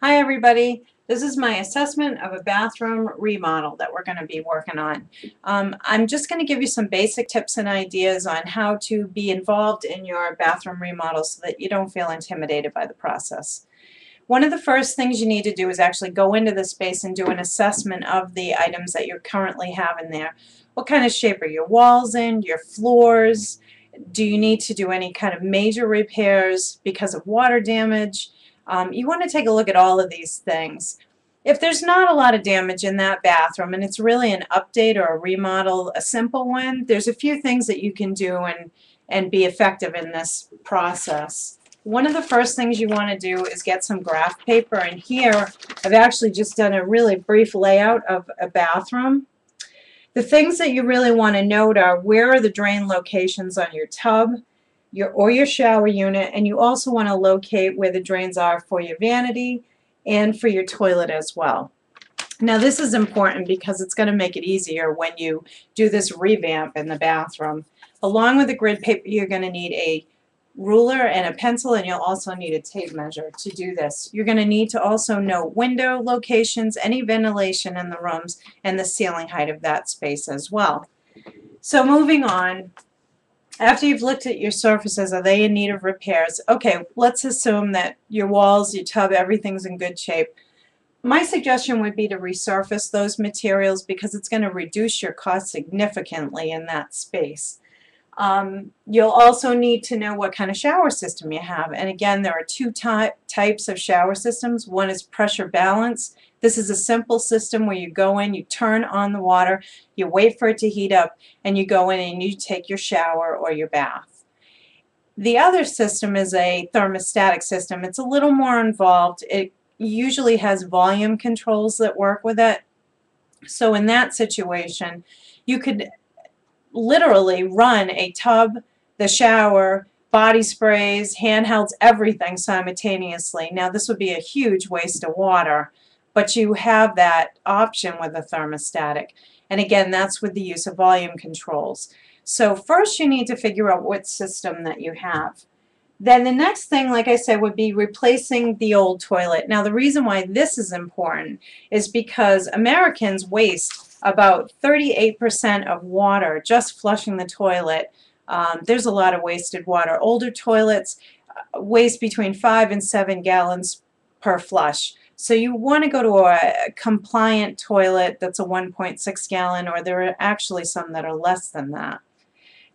Hi everybody. This is my assessment of a bathroom remodel that we're going to be working on. I'm just going to give you some basic tips and ideas on how to be involved in your bathroom remodel so that you don't feel intimidated by the process. One of the first things you need to do is actually go into the space and do an assessment of the items that you currently have in there. What kind of shape are your walls in, your floors? Do you need to do any kind of major repairs because of water damage? You want to take a look at all of these things. If there's not a lot of damage in that bathroom and it's really an update or a remodel, a simple one, there's a few things that you can do and be effective in this process. One of the first things you want to do is get some graph paper, and here I've actually just done a really brief layout of a bathroom. The things that you really want to note are where are the drain locations on your tub, your shower unit, and you also want to locate where the drains are for your vanity and for your toilet as well. Now this is important because it's going to make it easier when you do this revamp in the bathroom. Along with the grid paper, you're going to need a ruler and a pencil, and you'll also need a tape measure to do this. You're going to need to also know window locations, any ventilation in the rooms, and the ceiling height of that space as well. So moving on, after you've looked at your surfaces, are they in need of repairs? Okay, let's assume that your walls, your tub, everything's in good shape. My suggestion would be to resurface those materials because it's going to reduce your cost significantly in that space. You'll also need to know what kind of shower system you have. And again, there are two types of shower systems. One is pressure balance. This is a simple system where you go in, you turn on the water, you wait for it to heat up, and you go in and you take your shower or your bath. The other system is a thermostatic system. It's a little more involved. It usually has volume controls that work with it. So in that situation, you could literally run a tub, the shower, body sprays, handhelds, everything simultaneously. Now this would be a huge waste of water, but you have that option with a thermostatic. And again, that's with the use of volume controls. So first you need to figure out what system that you have. Then the next thing, like I said, would be replacing the old toilet. Now the reason why this is important is because Americans waste about 38% of water just flushing the toilet. There's a lot of wasted water. Older toilets waste between 5 and 7 gallons per flush. So you want to go to a compliant toilet that's a 1.6 gallon, or there are actually some that are less than that.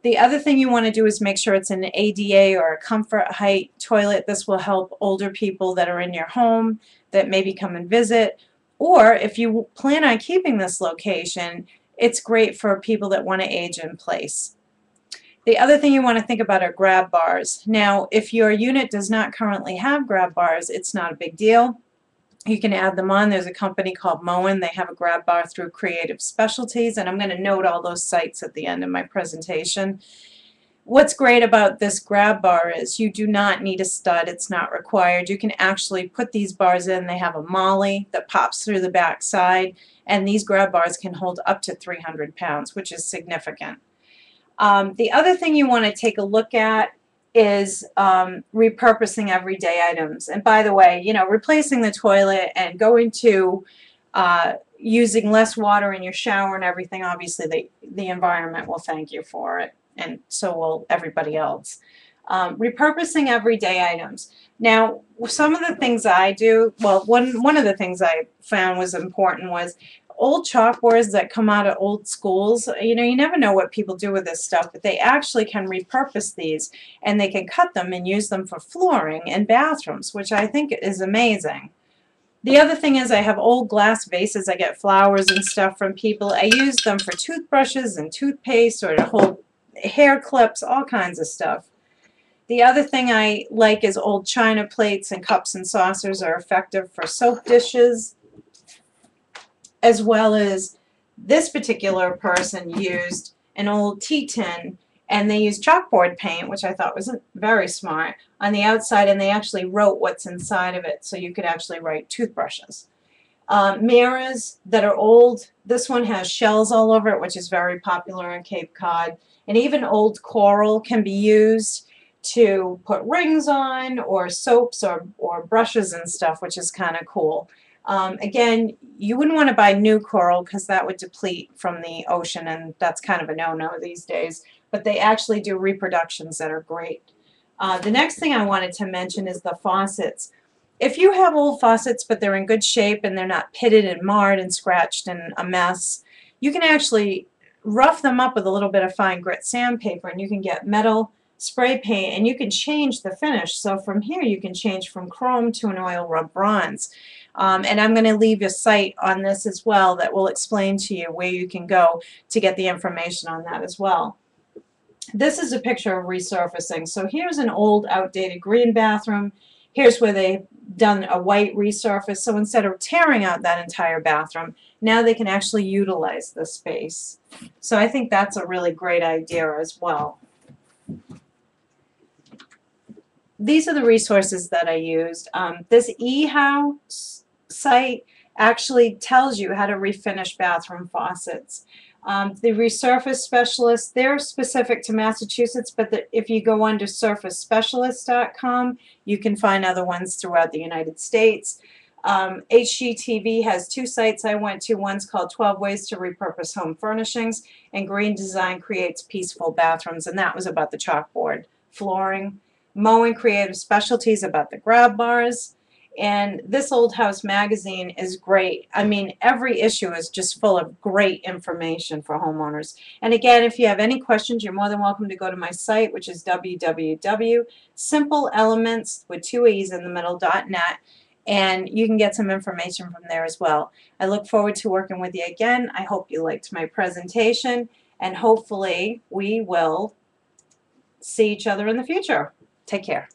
The other thing you want to do is make sure it's an ADA or a comfort height toilet. This will help older people that are in your home that maybe come and visit. Or if you plan on keeping this location, it's great for people that want to age in place. The other thing you want to think about are grab bars. Now, if your unit does not currently have grab bars, it's not a big deal. You can add them on. There's a company called Moen. They have a grab bar through Creative Specialties, and I'm going to note all those sites at the end of my presentation. What's great about this grab bar is you do not need a stud. It's not required. You can actually put these bars in. They have a molly that pops through the back side, and these grab bars can hold up to 300 pounds, which is significant. The other thing you want to take a look at is repurposing everyday items. And by the way, you know, replacing the toilet and going to using less water in your shower and everything, obviously the environment will thank you for it, and so will everybody else. Repurposing everyday items. Now, some of the things I do, well, one of the things I found was important was old chalkboards that come out of old schools. You know, you never know what people do with this stuff, but they actually can repurpose these, and they can cut them and use them for flooring in bathrooms, which I think is amazing. The other thing is I have old glass vases. I get flowers and stuff from people. I use them for toothbrushes and toothpaste, or to hold hair clips, all kinds of stuff. The other thing I like is old china plates and cups and saucers are effective for soap dishes, as well as this particular person used an old tea tin, and they used chalkboard paint, which I thought was very smart, on the outside, and they actually wrote what's inside of it, so you could actually write toothbrushes. Mirrors that are old, this one has shells all over it, which is very popular in Cape Cod, and even old coral can be used to put rings on, or soaps, or brushes and stuff, which is kind of cool. Again, you wouldn't want to buy new coral because that would deplete from the ocean, and that's kind of a no-no these days. But they actually do reproductions that are great. The next thing I wanted to mention is the faucets. If you have old faucets but they're in good shape and they're not pitted and marred and scratched and a mess, you can actually rough them up with a little bit of fine grit sandpaper, and you can get metal spray paint, and you can change the finish. So from here you can change from chrome to an oil rub bronze. And I'm going to leave a site on this as well that will explain to you where you can go to get the information on that as well. This is a picture of resurfacing. So here's an old outdated green bathroom. Here's where they've done a white resurface. So instead of tearing out that entire bathroom, now they can actually utilize the space. So I think that's a really great idea as well. These are the resources that I used. This eHow site actually tells you how to refinish bathroom faucets. The resurface specialists, they're specific to Massachusetts, but if you go under surfacespecialist.com, you can find other ones throughout the United States. HGTV has two sites I went to. One's called 12 Ways to Repurpose Home Furnishings, and Green Design Creates Peaceful Bathrooms, and that was about the chalkboard flooring. Mowing Creative Specialties about the grab bars. And This Old House magazine is great. I mean, every issue is just full of great information for homeowners. And again, if you have any questions, you're more than welcome to go to my site, which is www.simpleelements with two E's in the middle.net, and you can get some information from there as well. I look forward to working with you again. I hope you liked my presentation, and hopefully we will see each other in the future. Take care.